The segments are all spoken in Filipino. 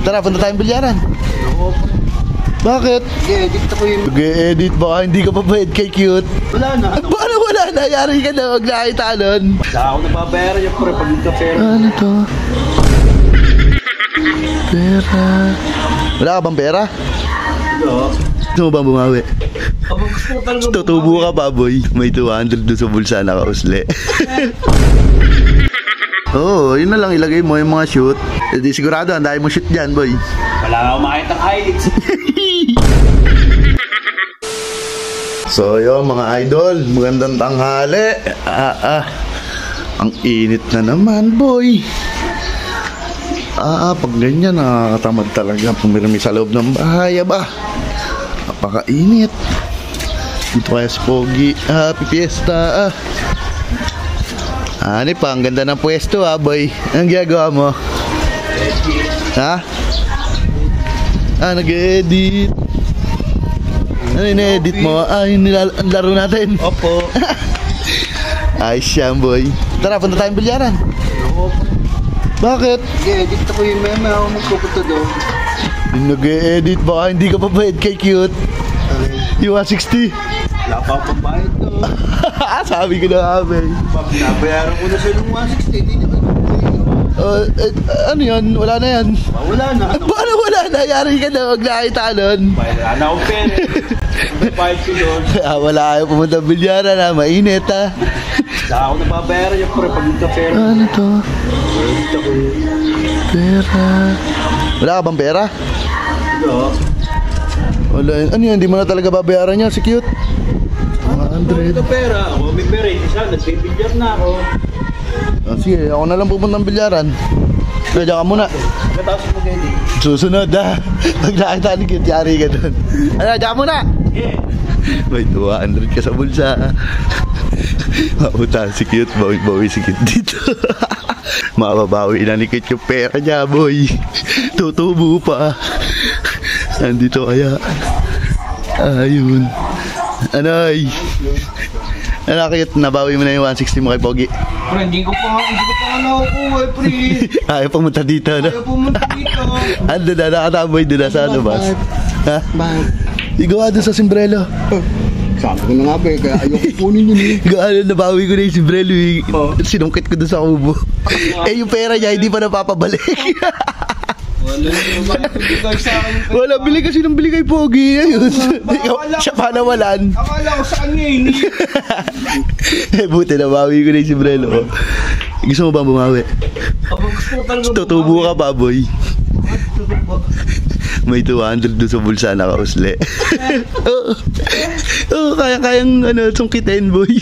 Tara, punta tayong bilyaran. Oo. Bakit? Nag-edit ako yun. Nag-edit baka hindi ka pa bayad kay cute. Wala na. Paano wala na? Yari ka na, huwag nakita nun. Saka ako nababayaran yung pre pag nagka-pera. Ano to? Pera. Wala ka bang pera? Oo. Gusto mo bang bumawi? Abang gusto ko talaga. Tutubo ka pa, boy. May 200 doon sa bulsa na kausli. Oo, yun na lang ilagay mo yung mga shoot. E di sigurado, ang dahil mo shoot dyan, boy. Wala nga ako makita ang highlights. So yun mga idol, magandang tanghali. Ang init na naman, boy. Pag ganyan, nakakatamad talaga pumirmi sa loob ng bahay, ba? Napakainit. Dito kaya si Pogi. Happy Fiesta. Ano pa, ang ganda ng pwesto, boy. Anong ginagawa mo? Ha? Nag-edit. Ano in-edit mo? Yung laro natin. Opo. Ayos yan, boy. Tara, punta tayong bilyaran. Oo. Bakit? Nag-edit ako yun. May ako magpupunta doon. Yung nag-edit, baka hindi ka pa bayad kay cute. Yung 160. Wala pa akong bayad doon. Sabi ko na nga, boy. Nabayaran ko na siya ng 160. Hindi naman. Ano yan? Wala na yan. Wala na. Paano wala na? Yari ka na, huwag nakita nun. Wala na akong pera. May bayad ko doon. Wala kayo pumunta bilyaran na, mainit ha. Saka ako nababayaran yung pre pag nagka-pera. Ano to? Nag-edit ako yun. Pera. Wala ka bang pera? Oo. Wala. Ano yan? Hindi mo na talaga babayaran niya si cute. Pag nagka-pera, ako may pera. Hindi siya, nagbibilyar na ako. Sige, ako na lang pupunta ng bilyaran. Kaya ka muna. Katapos mo mag-edit. Susunod ha. Pag nakita ni cute, yari ka dun. Diyan ka muna. Yeah. May 200 ka sa bulsa. Mapunta si cute, bawi-bawi si cute dito. Mababawi na ni cute yung pera niya, boy. Tutubo pa. Nandito kaya. Ayun. Anay. Cute, nabawi mo na yung 160 mo kay Pogi. Pre, hindi ko pa nakukuha, pre. Ayaw pumunta dito, no? Ayaw pumunta dito. Ando na, nakataboy doon na sa ano, bas? Ha? Bakit? Igawa doon sa simbrelo. Sabi ko na nga, pre, kaya ayaw ko punin yun eh. Gaano, nabawi ko na yung simbrelo eh. Sinungkit ko doon sa kubo. Yung pera niya, hindi pa napapabalik. Wala naman bigay sa akin. Wala, bili kasi ng bili kay Pogi. Ayun. Siya pa nawalan. Akala ko sa kanya yun eh. Buti, nabawi ko na yung simbrelo. Gusto mo ba bumawi? Abang gusto ko talaga. Tutubo ka pa, boy. May 200 doon sa bulsa na kausli. Oo, kaya-kayang sungkitin, boy.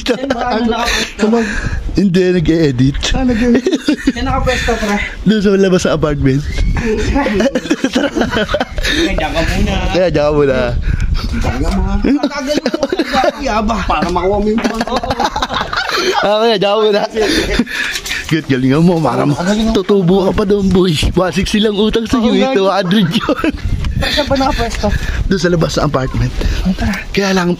Hindi, nag-e-edit. Kaya nakapwesto, pre. Doon sa labas sa apartment. Kaya dyan ka muna. Kaya dyan ka muna. Talaga mga. Tatagal mo ko ba? Para makuha mo yung phone. Kaya dyan ka muna. Good, galingan mo. Tutubo ka pa doon, boy. 160 lang utang sa iyo. 200 yun. Saan ba nakapwesto? Doon sa labas sa apartment. Kaya lang,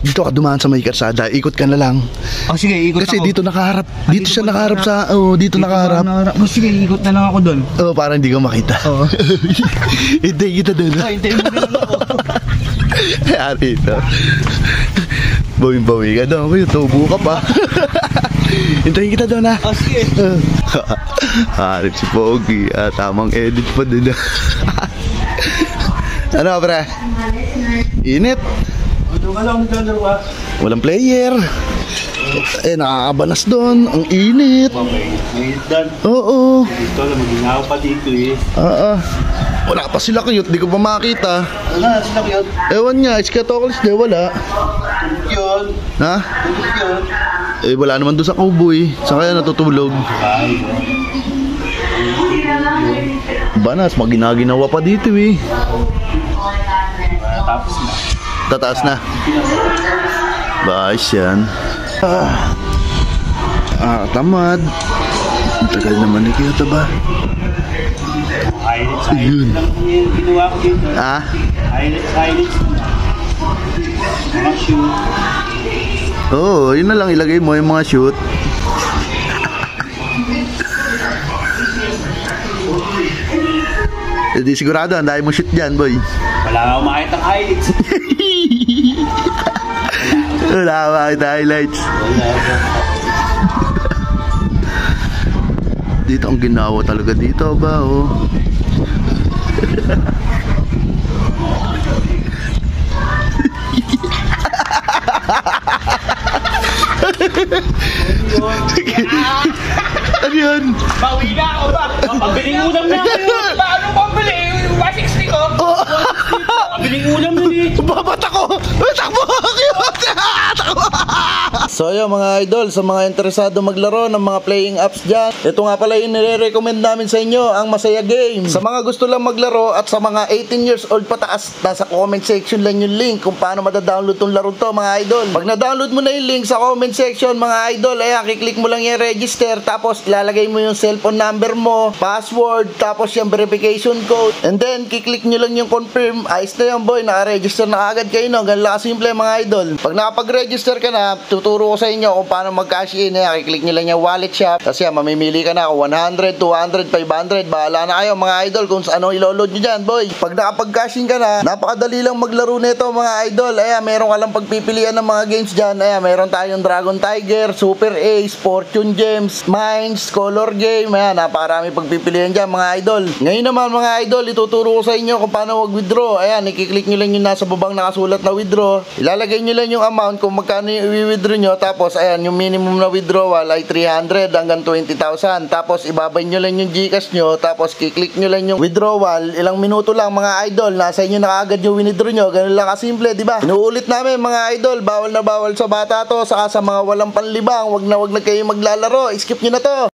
dito ka dumaan sa may karsada. Ikot ka na lang. Oh, sige, ikot Kasi ako. dito nakaharap. Dito siya nakaharap sa... dito nakaharap. Oh, sige, ikot na lang ako doon. Para hindi ka makita. Oo. Hintayin kita doon. Hintayin mo rin ako. Ari ito. Bawing-bawi ka doon. Tubo ka pa. Hintayin kita doon ha. Oh, sige. Harip si Pogi. Tamang edit pa din. Ano, pre? Init. Ano ka lang naglalaro? Walang player. Nakakabanas doon. Ang init. May dan. Oo. Dito lang, maginaw pa dito eh. Wala pa sila cute. Di ko pa makita. Wala, sila yun. Ewan niya. Iskatokalis di wala. Yun. Ha? Yun. Wala naman doon sa kubo eh. Saan kaya natutulog? Banas, maginaginawa pa dito eh. Tapos na. Tataas na. Baas yan. Tamad. Ang tagal naman ni Kyoto ba? Highlights Ayun. lang yung ginawa ko dito. Highlights. Mga shoot. Oo, yun na lang ilagay mo yung mga shoot. Hindi sigurado, ang dahil mo shoot dyan, boy. Wala nga umakit ang highlights. Wala ka makita highlights. Dito ang ginawa talaga dito ba, oh. Ano yun? Bawi na ako ba? Pabiling ulam na kayo. Paano pabili? 160 ko. Pabiling ulam na eh. Babat ako! Takbo! Takbo! So yun mga idol, sa mga interesado maglaro ng mga playing apps dyan, ito nga pala yung nire-recommend namin sa inyo, ang Masaya Game. Sa mga gusto lang maglaro at sa mga 18 years old pataas, nasa comment section lang yung link kung paano madadownload tong laro to mga idol. Pag na-download mo na yung link sa comment section mga idol, ayan, kiklik mo lang yung register, tapos ilalagay mo yung cellphone number mo, password, tapos yung verification code, and then kiklik nyo lang yung confirm. Ayos na yan boy, naka-register na agad kayo, no? Ganun lang kasimple mga idol. Pag nakapag-register ka na, tuturo ko sa inyo kung paano mag-cash in. Kiklik nyo lang yung wallet shop, kasi mamimili ka na kung 100, 200, 500, bahala na kayo mga idol kung ano ilo-load nyo dyan boy. Pag nakapag-cash in ka na, napakadali lang maglaro nito mga idol. Ayan, meron ka lang pagpipilian ng mga games dyan. Ayan, meron tayong Dragon Tiger, Super Ace, Fortune Gems, Mines, Color Game. Ayan, napakarami pagpipilian dyan mga idol. Ngayon naman mga idol, ituturo ko sa inyo kung paano mag-withdraw. Ayan, ikiklik nyo lang yung nasa babang nakasulat na withdraw. Ilalagay nyo lang yung amount kung magkano yung i-withdraw nyo. Tapos ayan, yung minimum na withdrawal ay 300 hanggang 20,000. Tapos ibabay nyo lang yung Gcash nyo. Tapos kiklik nyo lang yung withdrawal. Ilang minuto lang mga idol, nasa inyo na kaagad yung withdraw nyo. Ganun lang kasimple, di ba? Inuulit namin mga idol, bawal na bawal sa bata to, saka sa mga walang panlibang, wag na kayo maglalaro. Skip nyo na to.